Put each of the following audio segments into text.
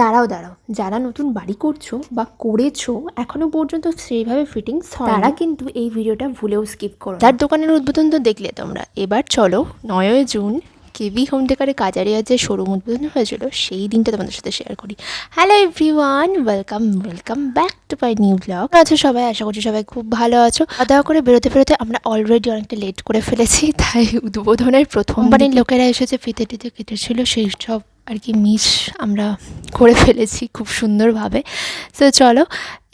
দাঁড়াও দাঁড়াও, যারা নতুন বাড়ি করছো বা করেছো এখনো পর্যন্ত সেইভাবে ফিটিংস হয় তারা কিন্তু এই ভিডিওটা ভুলেও স্কিপ করো। তার দোকানের উদ্বোধন তো দেখলে তোমরা, এবার চলো 9ই জুন কেভি হোম ডেকারের কাজারিয়ার যে শোরুম উদ্বোধন হয়েছিল সেই দিনটা তোমাদের সাথে শেয়ার করি। Hello everyone, welcome back to my new blog. আছো সবাই? আশা করছি সবাই খুব ভালো আছো। খাওয়া দাওয়া করে বেরোতে আমরা অলরেডি অনেকটা লেট করে ফেলেছি, তাই উদ্বোধনের প্রথম বাড়ির লোকেরা এসেছে, ফিতে টিতে কেটেছিল, সেই সব আর কি মিস আমরা করে ফেলেছি খুব সুন্দরভাবে। তো চলো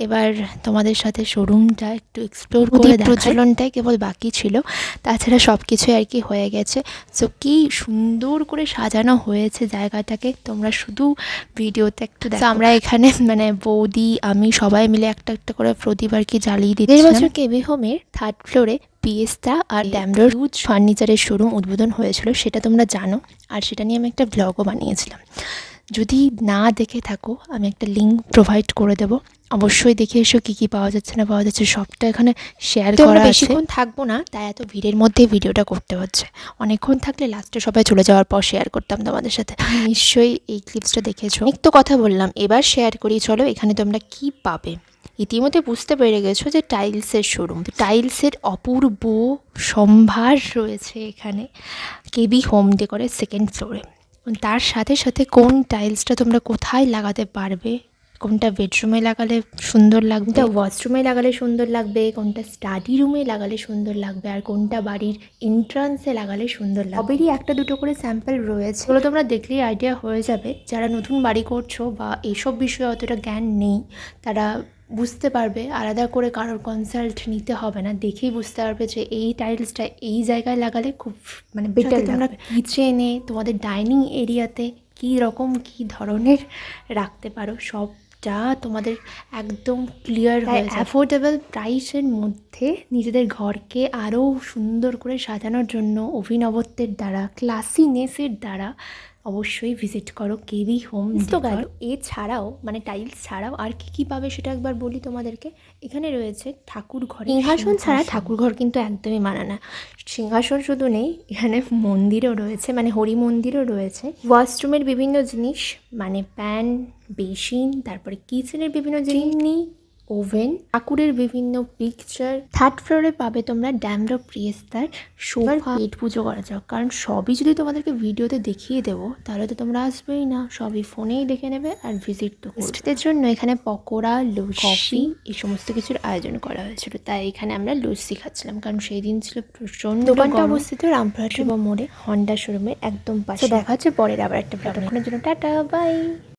এবার তোমাদের সাথে শোরুমটা একটু এক্সপ্লোর করে প্রচলনটাই কেবল বাকি ছিল, তাছাড়া সব কিছুই আর কি হয়ে গেছে। সো কি সুন্দর করে সাজানো হয়েছে জায়গাটাকে, তোমরা শুধু ভিডিওতে একটু দেখো। আমরা এখানে মানে বৌদি আমি সবাই মিলে একটা একটা করে প্রদীপ আর কি জ্বালিয়ে দিচ্ছি। 1.5 বছর কেভি হোমের 3rd ফ্লোরে পিয়েস্তা আর ড্যামরোর হিউজ ফার্নিচারের শোরুম উদ্বোধন হয়েছিল, সেটা তোমরা জানো, আর সেটা নিয়ে আমি একটা ব্লগও বানিয়েছিলাম। যদি না দেখে থাকো আমি একটা লিঙ্ক প্রোভাইড করে দেবো, অবশ্যই দেখে এসো কী কী পাওয়া যাচ্ছে না পাওয়া যাচ্ছে সবটা এখানে শেয়ার করা আছে। বেশিক্ষণ থাকবো না, তাই এত ভিড়ের মধ্যে ভিডিওটা করতে হচ্ছে। অনেকক্ষণ থাকলে লাস্টে সবাই চলে যাওয়ার পর শেয়ার করতাম তোমাদের সাথে। নিশ্চয়ই এই ক্লিপসটা দেখেছো। অনেক তো কথা বললাম, এবার শেয়ার করি চলো এখানে তোমরা কি পাবে। ইতিমধ্যে বুঝতে পেরে গেছো যে টাইলসের শোরুম, টাইলসের অপূর্ব সম্ভার রয়েছে এখানে কেভি হোম ডেকরের 2nd ফ্লোরে। তার সাথে সাথে কোন টাইলসটা তোমরা কোথায় লাগাতে পারবে, কোনটা বেডরুমে লাগালে সুন্দর লাগবে, কোনটা ওয়াশরুমে লাগালে সুন্দর লাগবে, কোনটা স্টাডি রুমে লাগালে সুন্দর লাগবে, আর কোনটা বাড়ির এন্ট্রান্সে লাগালে সুন্দর লাগবে। সবেরই একটা দুটো করে স্যাম্পল রয়েছে, ওগুলো তোমরা দেখলেই আইডিয়া হয়ে যাবে। যারা নতুন বাড়ি করছো বা এইসব বিষয়ে অতটা জ্ঞান নেই তারা বুঝতে পারবে, আলাদা করে কারোর কনসাল্ট নিতে হবে না, দেখেই বুঝতে পারবে যে এই টাইলসটা এই জায়গায় লাগালে খুব মানে বেটার। তোমরা কিচেনে তোমাদের ডাইনিং এরিয়াতে কী রকম কী ধরনের রাখতে পারো সবটা তোমাদের একদম ক্লিয়ার হয়ে যায়। অ্যাফোর্ডেবল প্রাইসের মধ্যে নিজেদের ঘরকে আরও সুন্দর করে সাজানোর জন্য অভিনবত্বের দ্বারা, ক্লাসিনেসের দ্বারা অবশ্যই ভিজিট করো কেভি হোম। তো গেল, এছাড়াও মানে টাইলস ছাড়াও আর কি পাবে সেটা একবার বলি তোমাদেরকে। এখানে রয়েছে ঠাকুর ঘর, সিংহাসন ছাড়া ঠাকুর ঘর কিন্তু একদমই মানা না। সিংহাসন শুধু নেই, এখানে মন্দিরও রয়েছে, মানে হরি মন্দিরও রয়েছে। ওয়াশরুমের বিভিন্ন জিনিস মানে প্যান, বেসিন, তারপরে কিচেনের বিভিন্ন জিনিস, ওভেন, ঠাকুরের বিভিন্ন পিকচার। 3rd ফ্লোরে পাবে তোমরা ড্যামরো প্রিয়েস্তার সোফা, পেট পুজো করা যাক, কারণ সবই যদি তোমাদেরকে ভিডিওতে দেখিয়ে দেবো তাহলে তো তোমরা আসবেই না, সবই ফোনেই দেখে নেবে আর ভিজিট তো গেস্টদের জন্য এখানে পকোড়া, কফি এই সমস্ত কিছুর আয়োজন করা হয়েছিল, তাই এখানে আমরা লস্যি খাচ্ছিলাম, কারণ সেই দিন ছিল প্রচন্ড। দোকানটা অবস্থিত রামপুরহাট যুব মোড়ে, হন্ডা শোরুমের একদম পাশে। দেখা হচ্ছে পরের আবার একটা ব্লগ। জন্য টাটা, বাই।